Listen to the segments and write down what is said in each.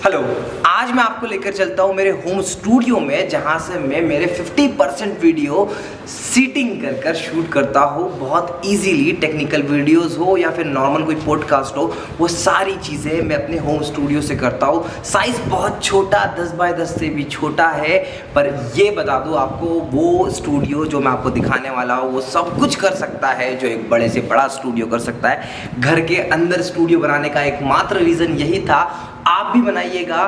Hello, आज मैं आपको लेकर चलता हूँ मेरे होम स्टूडियो में, जहाँ से मैं मेरे 50% वीडियो सीटिंग कर शूट करता हूँ। बहुत इजीली टेक्निकल वीडियोस हो या फिर नॉर्मल कोई पॉडकास्ट हो, वो सारी चीज़ें मैं अपने होम स्टूडियो से करता हूँ। साइज़ बहुत छोटा, 10 बाय 10 से भी छोटा है, पर ये बता दूँ आपको, वो स्टूडियो जो मैं आपको दिखाने वाला हूँ वो सब कुछ कर सकता है जो एक बड़े से बड़ा स्टूडियो कर सकता है। घर के अंदर स्टूडियो बनाने का एकमात्र रीज़न यही था, आप भी बनाइएगा।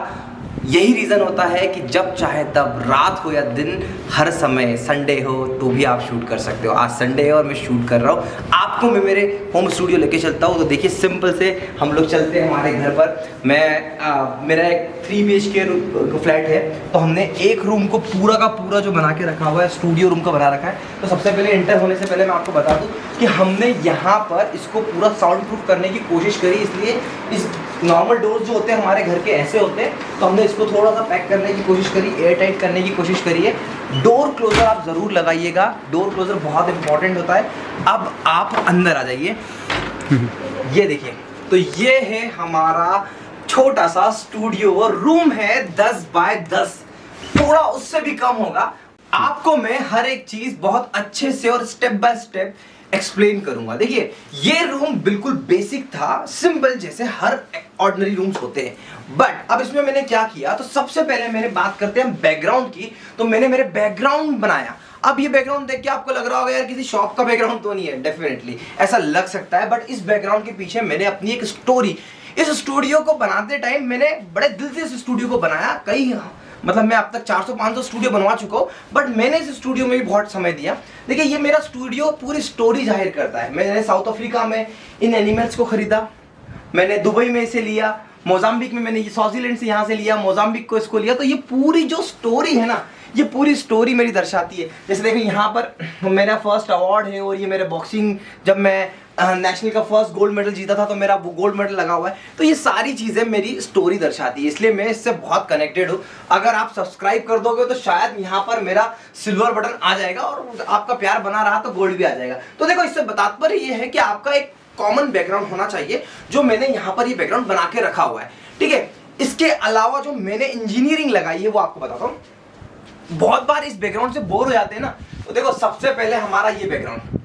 यही रीज़न होता है कि जब चाहे तब, रात हो या दिन, हर समय, संडे हो तो भी आप शूट कर सकते हो। आज संडे है और मैं शूट कर रहा हूँ, आपको मैं मेरे होम स्टूडियो लेके चलता हूँ। तो देखिए, सिंपल से हम लोग चलते हैं हमारे घर पर। मेरा एक 3 BHK फ्लैट है, तो हमने एक रूम को पूरा का पूरा जो बना के रखा हुआ है, स्टूडियो रूम का बना रखा है। तो सबसे पहले एंटर होने से पहले मैं आपको बता दूँ कि हमने यहाँ पर इसको पूरा साउंड प्रूफ करने की कोशिश करी। इसलिए इस नॉर्मल डोर्स जो होते हैं हमारे घर के ऐसे होते हैं, तो हमने इसको थोड़ा सा पैक करने की कोशिश करी, एयर टाइट करने की कोशिश करी है। डोर क्लोजर आप ज़रूर लगाइएगा, डोर क्लोजर बहुत इंपॉर्टेंट होता है। अब आप अंदर आ जाइए। ये देखिए, तो ये है हमारा छोटा सा स्टूडियो रूम है, 10 बाय 10, थोड़ा उससे भी कम होगा। आपको मैं हर एक चीज बहुत अच्छे से और स्टेप बाय स्टेप एक्सप्लेन करूंगा। देखिए, ये रूम बिल्कुल बेसिक था, सिंपल, जैसे हर ऑर्डिनरी रूम्स होते हैं। बट अब इसमें मैंने क्या किया, तो सबसे पहले मैंने बात करते हैं बैकग्राउंड की। तो मैंने मेरे बैकग्राउंड बनाया। अब ये बैकग्राउंड देख के आपको लग रहा होगा यार किसी शॉप का बैकग्राउंड तो नहीं है, डेफिनेटली ऐसा लग सकता है, बट इस बैकग्राउंड के पीछे मैंने अपनी एक स्टोरी, इस स्टूडियो को बनाते टाइम मैंने बड़े दिल से इस स्टूडियो को बनाया। मतलब मैं अब तक 400-500 स्टूडियो बनवा चुका हूँ, बट मैंने इस स्टूडियो में भी बहुत समय दिया। देखिए, ये मेरा स्टूडियो पूरी स्टोरी जाहिर करता है। मैंने साउथ अफ्रीका में इन एनिमल्स को खरीदा, मैंने दुबई में इसे लिया, मोजाम्बिक में मैंने स्वाजीलैंड से यहाँ से लिया, मोजाम्बिक को इसको लिया। तो ये पूरी जो स्टोरी है ना, ये पूरी स्टोरी मेरी दर्शाती है। जैसे देखो, यहाँ पर मेरा फर्स्ट अवार्ड है, और ये मेरे बॉक्सिंग, जब मैं नेशनल का फर्स्ट गोल्ड मेडल जीता था तो मेरा वो गोल्ड मेडल लगा हुआ है। तो ये सारी चीज़ें मेरी स्टोरी दर्शाती है, इसलिए मैं इससे बहुत कनेक्टेड हूँ। अगर आप सब्सक्राइब कर दोगे तो शायद यहाँ पर मेरा सिल्वर बटन आ जाएगा, और आपका प्यार बना रहा तो गोल्ड भी आ जाएगा। तो देखो, इससे तात्पर्य ये है कि आपका एक कॉमन बैकग्राउंड होना चाहिए, जो मैंने यहाँ पर ये बैकग्राउंड बना के रखा हुआ है। ठीक है, इसके अलावा जो मैंने इंजीनियरिंग लगाई है वो आपको बताता हूँ। बहुत बार इस बैकग्राउंड से बोर हो जाते हैं ना, तो देखो, सबसे पहले हमारा ये बैकग्राउंड,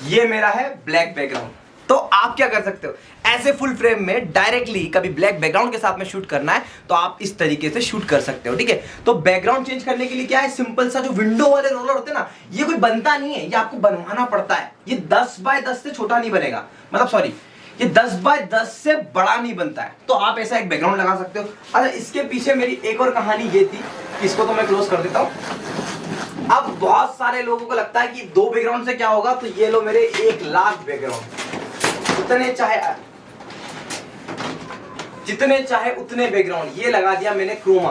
ये मेरा है ब्लैक बैकग्राउंड। तो आप क्या कर सकते हो, ऐसे फुल फ्रेम में डायरेक्टली कभी ब्लैक बैकग्राउंड के साथ में शूट करना है तो आप इस तरीके से शूट कर सकते हो। ठीक है, तो बैकग्राउंड चेंज करने के लिए क्या है, सिंपल सा जो विंडो वाले रोलर होते हैं ना, ये कोई बनता नहीं है, ये आपको बनवाना पड़ता है। ये 10 बाय 10 से छोटा नहीं बनेगा, मतलब सॉरी, ये 10 बाय 10 से बड़ा नहीं बनता है। तो आप ऐसा एक बैकग्राउंड लगा सकते हो। अच्छा, इसके पीछे मेरी एक और कहानी ये थी, इसको तो मैं क्लोज कर देता हूँ। अब बहुत सारे लोगों को लगता है कि 2 बैकग्राउंड से क्या होगा, तो ये लो मेरे 1 लाख बैकग्राउंड, जितने चाहे उतने बैकग्राउंड ये लगा दिया मैंने क्रोमा।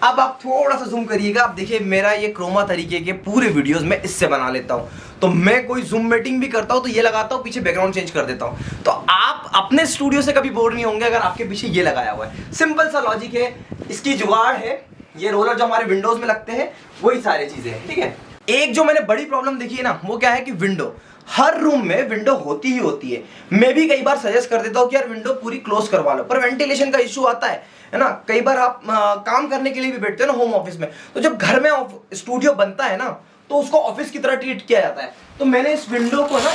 अब आप थोड़ा सा जूम करिएगा, आप देखिए मेरा ये क्रोमा तरीके के पूरे वीडियोस में इससे बना लेता हूं। तो मैं कोई जूम मीटिंग भी करता हूं तो ये लगाता हूं, पीछे बैकग्राउंड चेंज कर देता हूं। तो आप अपने स्टूडियो से कभी बोर नहीं होंगे अगर आपके पीछे ये लगाया हुआ है। सिंपल सा लॉजिक है, इसकी जुगाड़ है, ये रोलर जो हमारे विंडोज में लगते हैं वही सारी चीजें हैं। ठीक है, एक जो मैंने बड़ी प्रॉब्लम देखी है ना, वो क्या है कि विंडो, हर रूम में विंडो होती ही होती है। मैं भी कई बार सजेस्ट कर देता हूँ कि यार विंडो पूरी क्लोज करवा लो, पर वेंटिलेशन का इशू आता है ना। कई बार आप काम करने के लिए भी बैठते हो ना होम ऑफिस में, तो जब घर में स्टूडियो बनता है ना, तो उसको ऑफिस की तरह ट्रीट किया जाता है। तो मैंने इस विंडो को ना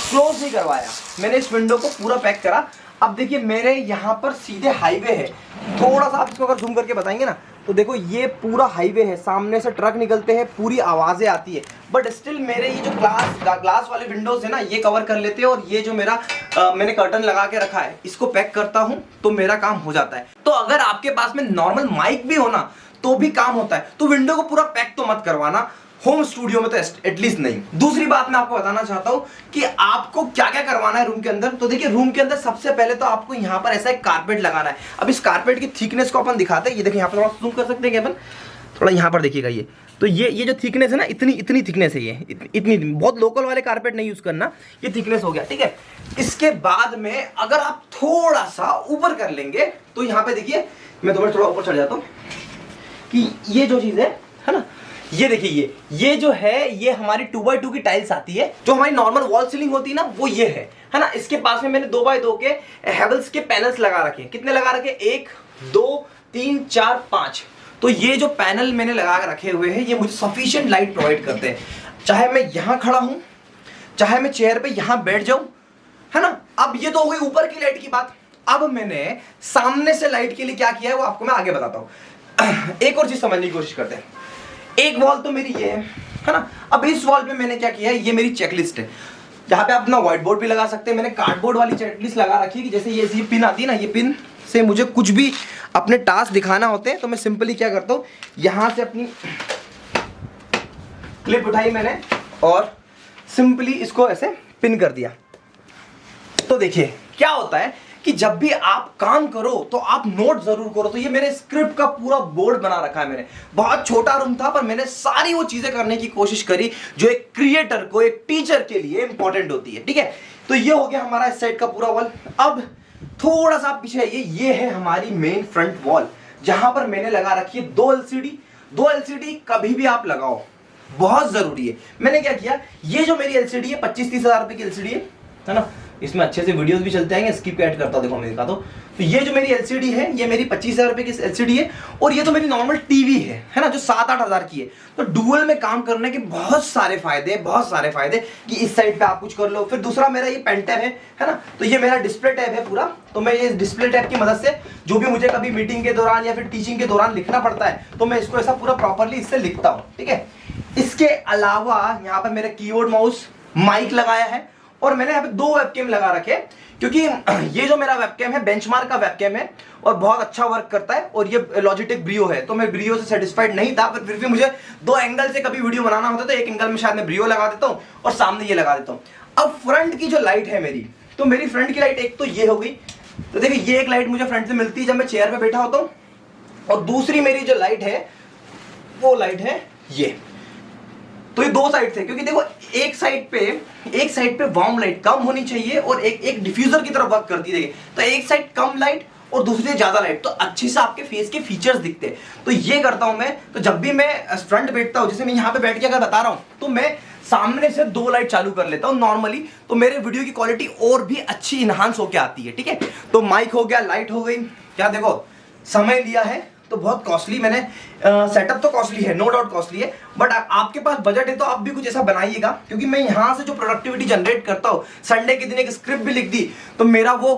क्लोज नहीं करवाया, मैंने इस विंडो को पूरा पैक करा। अब देखिए, मेरे यहाँ पर सीधे हाईवे है, थोड़ा सा आप इसको अगर जूम करके बताएंगे ना, तो देखो ये पूरा हाईवे है, सामने से ट्रक निकलते हैं, पूरी आवाजें आती है, बट स्टिल मेरे ये जो ग्लास वाले विंडोज है ना, ये कवर कर लेते हैं। और ये जो मेरा मैंने कर्टन लगा के रखा है, इसको पैक करता हूँ तो मेरा काम हो जाता है। तो अगर आपके पास में नॉर्मल माइक भी हो ना, तो भी काम होता है। तो विंडो को पूरा पैक तो मत करवाना होम स्टूडियो में, तो एटलीस्ट नहीं। दूसरी बात मैं आपको बताना चाहता हूं कि आपको क्या क्या करवाना है रूम के अंदर। तो देखिए, रूम के अंदर सबसे पहले तो आपको यहां पर ऐसा एक कारपेट लगाना है। अब इस कारपेट की थिकनेस को अपन दिखाते हैं। ये देखिए, यहां पर थोड़ा जूम कर सकते हैं अपन, थोड़ा यहां पर देखिएगा। ये तो ये जो थिकनेस है ना, इतनी थिकनेस है, ये इतनी बहुत लोकल वाले कारपेट नहीं यूज करना, ये थिकनेस हो गया। ठीक है, इसके बाद में अगर आप थोड़ा सा ऊपर कर लेंगे तो यहाँ पे देखिए, मैं थोड़ा ऊपर चढ़ जाता हूँ कि ये जो चीज है ना, ये देखिए, ये जो है ये हमारी 2x2 की टाइल्स आती है। जो हमारी नॉर्मल वॉल सीलिंग होती है ना, वो ये है ना। इसके पास में मैंने 2x2 के हेवल्स के पैनल्स लगा रखे हैं। कितने लगा रखे? 1 2 3 4 5। तो ये जो पैनल मैंने लगा रखे हुए हैं, ये मुझे सफिशिएंट लाइट प्रोवाइड करते हैं। चाहे मैं यहां खड़ा हूं, चाहे मैं चेयर पे यहां बैठ जाऊं, है ना। अब ये तो हो गई ऊपर की लाइट की बात। अब मैंने सामने से लाइट के लिए क्या किया है वो आपको मैं आगे बताता हूं। एक और चीज समझने की कोशिश करते हैं। एक वॉल तो मेरी ये है ना। अब इस वॉल पे मैंने क्या किया है, ये मेरी चेकलिस्ट है। जहां पे आप अपना व्हाइट बोर्ड भी लगा सकते हैं। मैंने कार्डबोर्ड वाली चेकलिस्ट लगा रखी है कि जैसे ये पिन आती है ना, ये पिन से मुझे कुछ भी अपने टास्क दिखाना होते हैं तो मैं सिंपली क्या करता हूं, यहां से अपनी क्लिप उठाई मैंने और सिंपली इसको ऐसे पिन कर दिया। तो देखिए क्या होता है कि जब भी आप काम करो तो आप नोट जरूर करो। तो ये मेरे स्क्रिप्ट का पूरा बोर्ड बना रखा है मैंने। बहुत छोटा रूम था पर मैंने सारी वो चीजें करने की कोशिश करी जो एक क्रिएटर को, एक टीचर के लिए इंपॉर्टेंट होती है। ठीक है, तो ये हो गया हमारा इस साइड का पूरा वॉल। अब थोड़ा सा पीछे ये है हमारी मेन फ्रंट वॉल, जहां पर मैंने लगा रखी है 2 LCD। 2 LCD कभी भी आप लगाओ, बहुत जरूरी है। मैंने क्या किया, ये जो मेरी LCD है 25-30 हजार रुपए की LCD है ना। इसमें अच्छे से वीडियोस भी चलते आएंगे, स्किप ऐड करता हूं, देखो मैं दिखाता हूं। तो ये जो मेरी LCD है, ये मेरी 25,000 रुपए की LCD है। और ये तो मेरी नॉर्मल टीवी है ना, जो 7-8 हजार की है। तो डुअल में काम करने के बहुत सारे फायदे, बहुत सारे फायदे कि इस साइड पे आप कुछ कर लो। फिर दूसरा मेरा ये पेन टैब है ना। तो ये मेरा डिस्प्ले टैब है पूरा। तो मैं ये डिस्प्ले टैब की मदद से जो भी मुझे कभी मीटिंग के दौरान या फिर टीचिंग के दौरान लिखना पड़ता है, तो मैं इसको ऐसा पूरा प्रॉपरली इससे लिखता हूँ। ठीक है, इसके अलावा यहाँ पर मेरा कीबोर्ड, माउस, माइक लगाया है। और मैंने यहाँ पे 2 वेबकैम लगा रखे, क्योंकि ये जो मेरा वेबकैम है बेंचमार्क का वेबकैम है और बहुत अच्छा वर्क करता है। और ये लॉजिटेक ब्रियो है। तो मैं ब्रियो से सेटिस्फाइड नहीं था, पर फिर भी मुझे 2 एंगल से कभी वीडियो बनाना होता है तो एक एंगल में शायद मैं ब्रियो लगा देता हूँ और सामने ये लगा देता हूँ। अब फ्रंट की जो लाइट है मेरी, तो मेरी फ्रंट की लाइट एक तो ये हो गई। तो देखिए ये एक लाइट मुझे फ्रंट से मिलती है जब मैं चेयर पे बैठा होता हूँ। और दूसरी मेरी जो लाइट है वो लाइट है ये। तो ये 2 साइड थे, क्योंकि देखो एक साइड पे वार्म लाइट कम होनी चाहिए और एक डिफ्यूजर की तरफ वर्क करती है। तो एक साइड कम लाइट और दूसरी ज्यादा लाइट, तो अच्छे से आपके फेस के फीचर्स दिखते हैं। तो ये करता हूं मैं। तो जब भी मैं फ्रंट बैठता हूं, जैसे मैं यहाँ पे बैठ के अगर बता रहा हूं, तो मैं सामने से 2 लाइट चालू कर लेता हूं नॉर्मली। तो मेरे वीडियो की क्वालिटी और भी अच्छी इनहांस होके आती है। ठीक है, तो माइक हो गया, लाइट हो गई। क्या देखो समय लिया है तो बहुत कॉस्टली मैंने सेटअप तो कॉस्टली है, नो डाउट कॉस्टली है। बट आपके पास बजट है तो आप भी कुछ ऐसा बनाइएगा, क्योंकि मैं यहां से जो प्रोडक्टिविटी जनरेट करता हूं, संडे के दिन एक स्क्रिप्ट भी लिख दी तो मेरा वो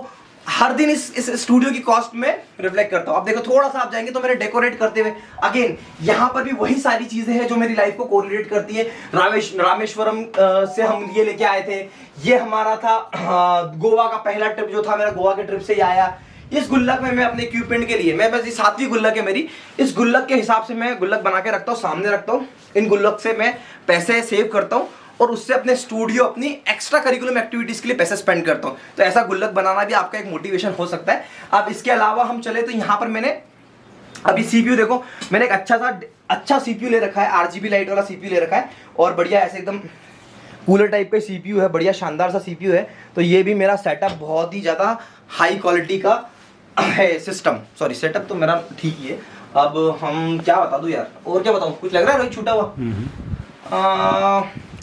हर दिन इस स्टूडियो की कॉस्ट में रिफ्लेक्ट करता हूं। आप देखो थोड़ा सा आप जाएंगे तो मेरे डेकोरेट करते हुए अगेन यहां पर भी वही सारी चीजें हैं जो मेरी लाइफ को कोरिलेट करती है। रामेश्वरम से हम ये लेके आए थे। ये हमारा था गोवा का पहला ट्रिप जो था मेरा, गोवा के ट्रिप से ही आया। इस गुल्लक में मैं अपने इक्विपमेंट के लिए, मैं बस ये 7वीं गुल्लक है मेरी, इस गुल्लक के हिसाब से मैं गुल्लक बना के रखता हूँ, सामने रखता हूँ। इन गुल्लक से मैं पैसे सेव करता हूँ और उससे अपने स्टूडियो, अपनी एक्स्ट्रा करिकुलम एक्टिविटीज के लिए पैसे स्पेंड करता हूँ। तो ऐसा गुल्लक बनाना भी आपका एक मोटिवेशन हो सकता है। अब इसके अलावा हम चले तो यहाँ पर मैंने अभी CPU देखो, मैंने एक अच्छा CPU ले रखा है, RGB लाइट वाला CPU ले रखा है और बढ़िया ऐसे एकदम कूलर टाइप का CPU है, बढ़िया शानदार सा CPU है। तो ये भी मेरा सेटअप बहुत ही ज्यादा हाई क्वालिटी का है सिस्टम। सॉरी, सेटअप तो मेरा ठीक ही है। अब हम क्या बता दूं यार, और क्या बताऊं, कुछ लग रहा है रोहित छूटा हुआ?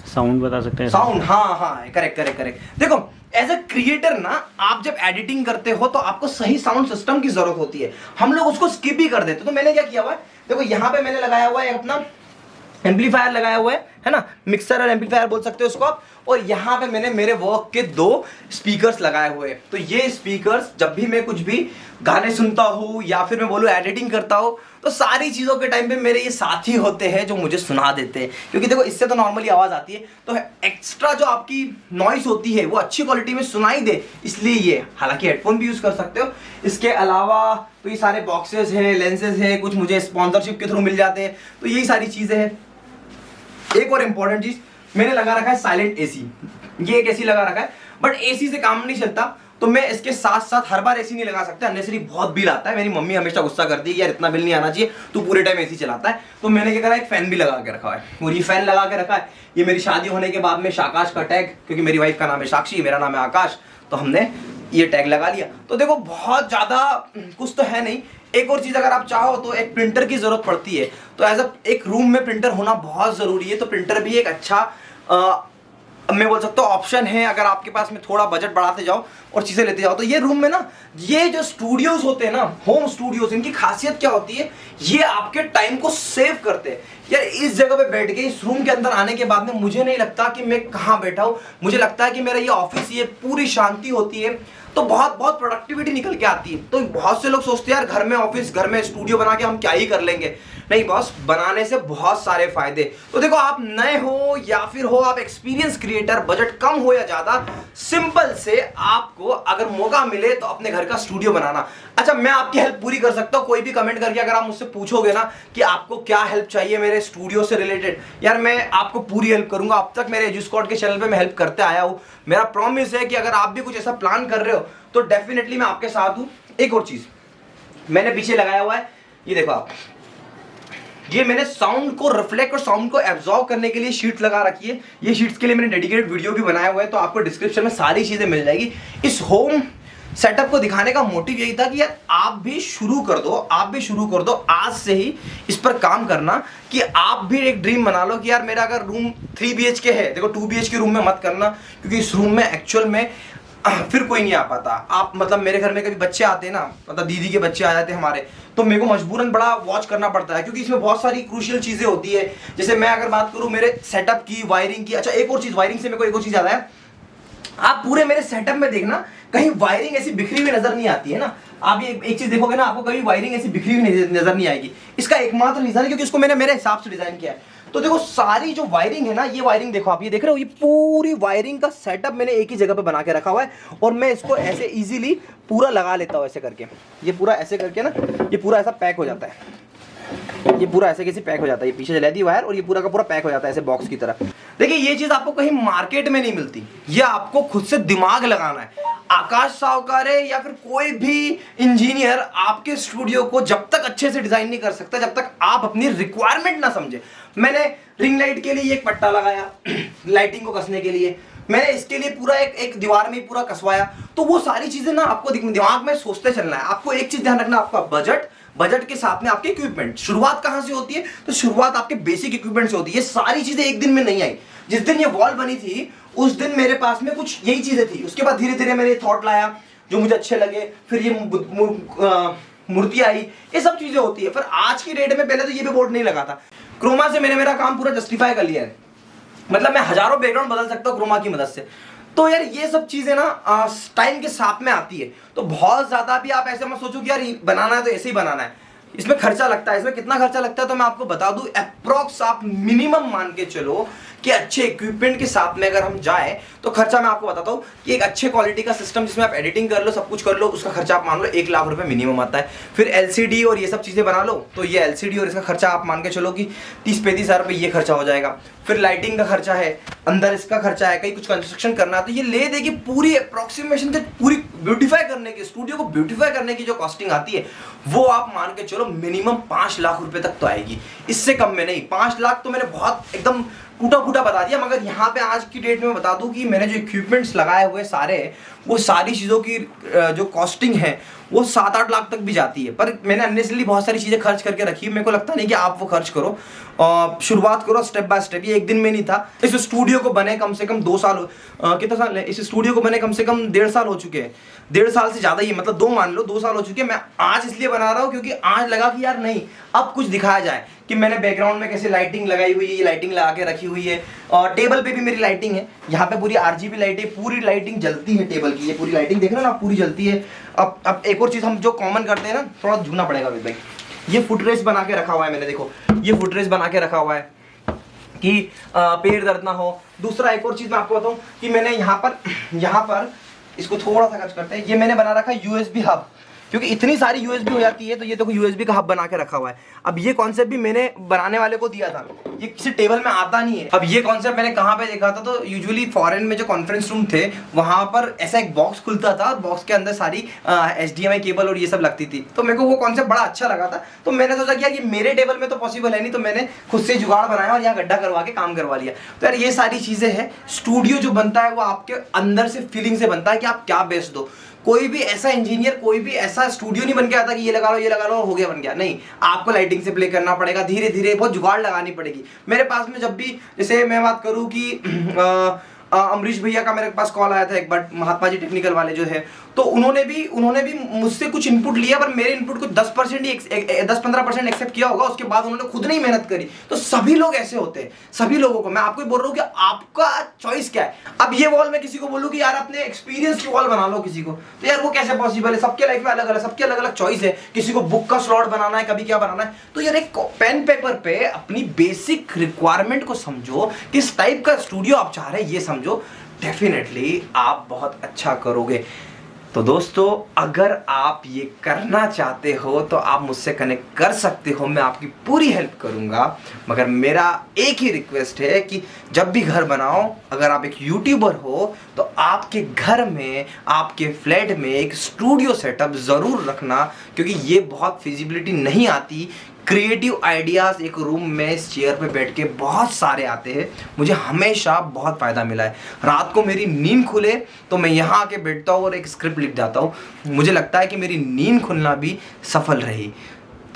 साउंड बता सकते हैं? साउंड, हाँ, करेक्ट। देखो एज अ क्रिएटर ना, आप जब एडिटिंग करते हो तो आपको सही साउंड सिस्टम की जरूरत होती है। हम लोग उसको स्किप भी कर देते। तो मैंने क्या किया हुआ है, देखो यहाँ पे मैंने लगाया हुआ है अपना एम्पलीफायर लगाया हुआ है ना, मिक्सर और एम्पलीफायर बोल सकते हो उसको आप। और यहाँ पे मैंने मेरे वर्क के 2 स्पीकर्स लगाए हुए हैं। तो ये स्पीकर्स जब भी मैं कुछ भी गाने सुनता हूँ या फिर मैं बोलूँ एडिटिंग करता हूँ, तो सारी चीज़ों के टाइम पे मेरे ये साथी होते हैं जो मुझे सुना देते हैं। क्योंकि देखो इससे तो नॉर्मली आवाज़ आती है, तो एक्स्ट्रा जो आपकी नॉइस होती है वो अच्छी क्वालिटी में सुनाई दे, इसलिए ये, हालांकि हेडफोन भी यूज़ कर सकते हो। इसके अलावा तो ये सारे बॉक्सेस हैं, लेंसेज है, कुछ मुझे स्पॉन्सरशिप के थ्रू मिल जाते हैं। तो यही सारी चीज़ें हैं। एक और इंपॉर्टेंट चीज मैंने लगा रखा है साइलेंट AC। ये एक AC लगा रखा है, बट AC से काम नहीं चलता। तो मैं इसके साथ साथ हर बार AC नहीं लगा सकता, अननेसेसरी बहुत बिल आता है। मेरी मम्मी हमेशा गुस्सा करती है कि यार इतना बिल नहीं आना चाहिए, तू पूरे टाइम AC चलाता है। तो मैंने क्या करा, एक फैन भी लगा के रखा है। और ये फैन लगा के रखा है, ये मेरी शादी होने के बाद में शाकाश का टैग, क्योंकि मेरी वाइफ का नाम है साक्षी, मेरा नाम है आकाश, तो हमने ये टैग लगा लिया। तो देखो बहुत ज़्यादा कुछ तो है नहीं। एक और चीज़ अगर आप चाहो तो एक प्रिंटर की ज़रूरत पड़ती है, तो एज अ एक रूम में प्रिंटर होना बहुत ज़रूरी है। तो प्रिंटर भी एक अच्छा मैं बोल सकता हूँ ऑप्शन है, अगर आपके पास में थोड़ा बजट बढ़ाते जाओ और चीज़ें लेते जाओ। तो ये रूम में ना, ये जो स्टूडियोज होते हैं ना, होम स्टूडियोज, इनकी खासियत क्या होती है, ये आपके टाइम को सेव करते हैं। यार इस जगह पे बैठ के इस रूम के अंदर आने के बाद में मुझे नहीं लगता कि मैं कहाँ बैठा हूँ, मुझे लगता है कि मेरा ये ऑफिस, ये पूरी शांति होती है। तो बहुत बहुत प्रोडक्टिविटी निकल के आती है। तो बहुत से लोग सोचते हैं यार घर में ऑफिस, घर में स्टूडियो बना के हम क्या ही कर लेंगे। नहीं बॉस, बनाने से बहुत सारे फायदे। तो देखो आप नए हो या फिर हो आप एक्सपीरियंस क्रिएटर, बजट कम हो या ज्यादा, सिंपल से आपको अगर मौका मिले तो अपने घर का स्टूडियो बनाना। अच्छा, मैं आपकी हेल्प पूरी कर सकता हूँ। कोई भी कमेंट करके अगर आप मुझसे पूछोगे ना कि आपको क्या हेल्प चाहिए मेरे स्टूडियो से रिलेटेड, यार मैं आपको पूरी हेल्प करूंगा। अब तक मेरे एजुस्कॉट के चैनल पे मैं हेल्प करते आया हूँ। मेरा प्रॉमिस है कि अगर आप भी कुछ ऐसा प्लान कर रहे हो तो डेफिनेटली मैं आपके साथ हूँ। एक और चीज मैंने पीछे लगाया हुआ है, ये देखो आप, ये मैंने साउंड को रिफ्लेक्ट और साउंड को एब्जॉर्ब करने के लिए शीट्स लगा रखी है। ये शीट्स के लिए मैंने डेडिकेटेड वीडियो भी बनाया हुआ है, तो आपको डिस्क्रिप्शन में सारी चीजें मिल जाएगी। इस होम सेटअप को दिखाने का मोटिव यही था कि यार आप भी शुरू कर दो, आप भी शुरू कर दो आज से ही इस पर काम करना, कि आप भी एक ड्रीम बना लो कि यार मेरा अगर रूम 3 BHK है, देखो 2 BHK रूम में मत करना, क्योंकि इस रूम में एक्चुअल में फिर कोई नहीं आ पाता। आप मतलब मेरे घर में कभी बच्चे आते हैं ना, मतलब दीदी के बच्चे आ जाते हैं हमारे, तो मेरे को मजबूरन बड़ा वॉच करना पड़ता है, क्योंकि इसमें बहुत सारी क्रूशियल चीजें होती है। जैसे मैं अगर बात करूं मेरे सेटअप की, वायरिंग की। अच्छा, एक और चीज, वायरिंग से मेरे को एक और चीज याद आया, आप पूरे मेरे सेटअप में देखना कहीं वायरिंग ऐसी बिखरी हुई नजर नहीं आती है ना। आप ये एक चीज देखोगे ना, आपको कभी वायरिंग ऐसी बिखरी हुई नजर नहीं आएगी। इसका एकमात्र रीजन है क्योंकि इसको मैंने मेरे हिसाब से डिजाइन किया है। तो देखो सारी जो वायरिंग है ना, ये वायरिंग देखो आप, ये देख रहे हो, ये पूरी वायरिंग का सेटअप मैंने एक ही जगह पे बना के रखा हुआ है, और मैं इसको ऐसे इजीली पूरा लगा लेता हूँ ऐसे करके। ये पूरा ऐसे करके ना, ये पूरा ऐसा पैक हो जाता है, ये पूरा ऐसे कैसे पैक हो जाता है। ये पीछे जला दी वायर और ये पूरा का पूरा पैक हो जाता है ऐसे बॉक्स की तरह। देखिए ये चीज आपको कहीं मार्केट में नहीं मिलती, ये आपको खुद से दिमाग लगाना है। आकाश सावकारे या फिर कोई भी इंजीनियर आपके स्टूडियो को जब तक अच्छे से डिजाइन नहीं कर सकता, जब तक आप अपनी रिक्वायरमेंट ना समझे। मैंने रिंग लाइट के लिए एक पट्टा लगाया लाइटिंग को कसने के लिए, मैंने इसके लिए पूरा एक दीवार में पूरा कसवाया। तो वो सारी चीजें ना आपको दिमाग में सोचते चलना है। आपको एक चीज ध्यान रखना, आपका बजट के साथ में आपके इक्विपमेंट। शुरुआत कहां से होती है, तो शुरुआत आपके बेसिक इक्विपमेंट से होती है। ये सारी चीजें एक दिन में नहीं आई। जिस दिन ये वॉल बनी थी उस दिन मेरे पास में कुछ यही चीजें थी। उसके बाद धीरे धीरे मैंने थॉट लाया जो मुझे अच्छे लगे, फिर ये मूर्ति आई, ये सब चीजें होती है। फिर आज की डेट में, पहले तो ये भी बोर्ड नहीं लगा था। क्रोमा से मैंने मेरा काम पूरा जस्टिफाई कर लिया है, मतलब मैं हजारों बैकग्राउंड बदल सकता हूँ क्रोमा की मदद से। तो यार ये सब चीजें ना टाइम के साथ में आती है। तो बहुत ज्यादा भी आप ऐसे मत सोचो कि यार बनाना है तो ऐसे ही बनाना है। इसमें खर्चा लगता है। इसमें कितना खर्चा लगता है तो मैं आपको बता दूं, अप्रॉक्स आप मिनिमम मान के चलो कि अच्छे इक्विपमेंट के साथ में अगर हम जाएं तो खर्चा मैं आपको बताता हूं कि एक अच्छे क्वालिटी का सिस्टम जिसमें आप एडिटिंग कर लो, सब कुछ कर लो, उसका खर्चा आप मान लो 1 लाख रुपए मिनिमम आता है। फिर एलसीडी और ये सब चीजें बना लो तो ये एलसीडी और इसका खर्चा आप मान के चलो कि 30-35 हज़ार रुपये ये खर्चा हो जाएगा। फिर लाइटिंग का खर्चा है, अंदर इसका खर्चा है, कहीं कुछ कंस्ट्रक्शन करना है, तो ये ले देगी पूरी अप्रोक्सीमेशन से पूरी ब्यूटीफाई करने की, स्टूडियो को ब्यूटीफाई करने की जो कॉस्टिंग आती है वो आप मान के चलो मिनिमम 5 लाख रुपए तक तो आएगी, इससे कम में नहीं। 5 लाख तो मैंने बहुत एकदम टूटा फूटा बता दिया, मगर यहाँ पे आज की डेट में बता दूं कि मैंने जो इक्विपमेंट्स लगाए हुए सारे, वो सारी चीज़ों की जो कॉस्टिंग है वो 7-8 लाख तक भी जाती है। पर मैंने अननेसेसरली बहुत सारी चीज़ें खर्च करके रखी है। मेरे को लगता नहीं कि आप वो खर्च करो, शुरुआत करो स्टेप बाय स्टेप। ये एक दिन में नहीं था। इस स्टूडियो को बने कम से कम 2 साल, कितना साल है इस स्टूडियो को बने, कम से कम 1.5 साल हो चुके हैं। 1.5 साल से ज़्यादा ही, मतलब 2 मान लो, 2 साल हो चुके हैं। मैं आज इसलिए बना रहा हूँ क्योंकि आज लगा कि यार नहीं, अब कुछ दिखाया जाए कि मैंने बैकग्राउंड में कैसे लाइटिंग लगाई हुई है, ये लाइटिंग लगा के रखी हुई है, और टेबल पे भी मेरी लाइटिंग है। यहाँ पे पूरी RGB लाइट है, पूरी लाइटिंग जलती है टेबल की, ये पूरी लाइटिंग देख रहे हो ना, पूरी जलती है। अब एक और चीज़ हम जो कॉमन करते हैं ना, थोड़ा झूना पड़ेगा भाई, ये फुटरेस्ट बना के रखा हुआ है मैंने, देखो ये फुटरेस्ट बना के रखा हुआ है कि पैर दर्द ना हो। दूसरा एक और चीज़ मैं आपको बताऊँ कि मैंने यहाँ पर इसको थोड़ा सा खर्च करते हैं, ये मैंने बना रखा है USB हब। क्योंकि इतनी सारी यूएसबी हो जाती है। तो ये देखो यूएसबी का हब बना के रखा हुआ है। अब ये कॉन्सेप्ट भी मैंने बनाने वाले को दिया था, ये किसी टेबल में आता नहीं है। अब ये कॉन्सेप्ट मैंने कहाँ पे देखा था, तो यूजुअली फॉरेन में जो कॉन्फ्रेंस रूम थे वहां पर ऐसा एक बॉक्स खुलता था और बॉक्स के अंदर सारी HDMI केबल और ये सब लगती थी। तो मेरे को वो कॉन्सेप्ट बड़ा अच्छा लगा था। तो मैंने सोचा कि यार ये मेरे टेबल में तो पॉसिबल है नहीं, तो मैंने खुद से जुगाड़ बनाया और यहाँ गड्ढा करवा के काम करवा लिया। तो यार ये सारी चीजें हैं। स्टूडियो जो बनता है वो आपके अंदर से फीलिंग से बनता है कि आप क्या बेस्ट दो। कोई भी ऐसा इंजीनियर, कोई भी ऐसा स्टूडियो नहीं बन के आता कि ये लगा लो हो गया बन गया। नहीं, आपको लाइटिंग से प्ले करना पड़ेगा, धीरे धीरे बहुत जुगाड़ लगानी पड़ेगी। मेरे पास में जब भी, जैसे मैं बात करूं कि अमरीश भैया का मेरे पास कॉल आया था एक बार, महात्मा जी टेक्निकल वाले जो है, तो उन्होंने भी मुझसे कुछ इनपुट लिया, पर मेरे इनपुट को 10% ही 10-15% एक्सेप्ट किया होगा। उसके बाद उन्होंने खुद नहीं मेहनत करी। तो सभी लोग ऐसे होते हैं, सभी लोगों को मैं आपको बोल रहा हूँ कि आपका चॉइस क्या है। अब ये वॉल मैं किसी को बोलूँ कि यार अपने एक्सपीरियंस की वॉल बना लो किसी को, तो यार वो कैसे पॉसिबल है? सबके लाइफ में अलग अलग, सबकी अलग अलग चॉइस है। किसी को बुक का स्लॉट बनाना है, कभी क्या बनाना है। तो यार एक पेन पेपर पे अपनी बेसिक रिक्वायरमेंट को समझो, किस टाइप का स्टूडियो आप चाह रहे हैं ये समझो, डेफिनेटली आप बहुत अच्छा करोगे। तो दोस्तों, अगर आप ये करना चाहते हो तो आप मुझसे कनेक्ट कर सकते हो, मैं आपकी पूरी हेल्प करूंगा। मगर मेरा एक ही रिक्वेस्ट है कि जब भी घर बनाओ, अगर आप एक यूट्यूबर हो तो आपके घर में, आपके फ्लैट में एक स्टूडियो सेटअप ज़रूर रखना, क्योंकि ये बहुत फिजिबिलिटी नहीं आती। क्रिएटिव आइडियाज़ एक रूम में इस चेयर पे बैठ के बहुत सारे आते हैं। मुझे हमेशा बहुत फ़ायदा मिला है। रात को मेरी नींद खुले तो मैं यहाँ आके बैठता हूँ और एक स्क्रिप्ट लिख जाता हूँ। मुझे लगता है कि मेरी नींद खुलना भी सफल रही।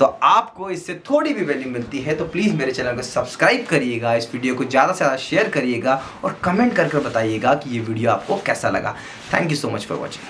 तो आपको इससे थोड़ी भी वैल्यू मिलती है तो प्लीज़ मेरे चैनल को सब्सक्राइब करिएगा, इस वीडियो को ज़्यादा से ज़्यादा शेयर करिएगा और कमेंट करके बताइएगा कि ये वीडियो आपको कैसा लगा। Thank you so much for watching.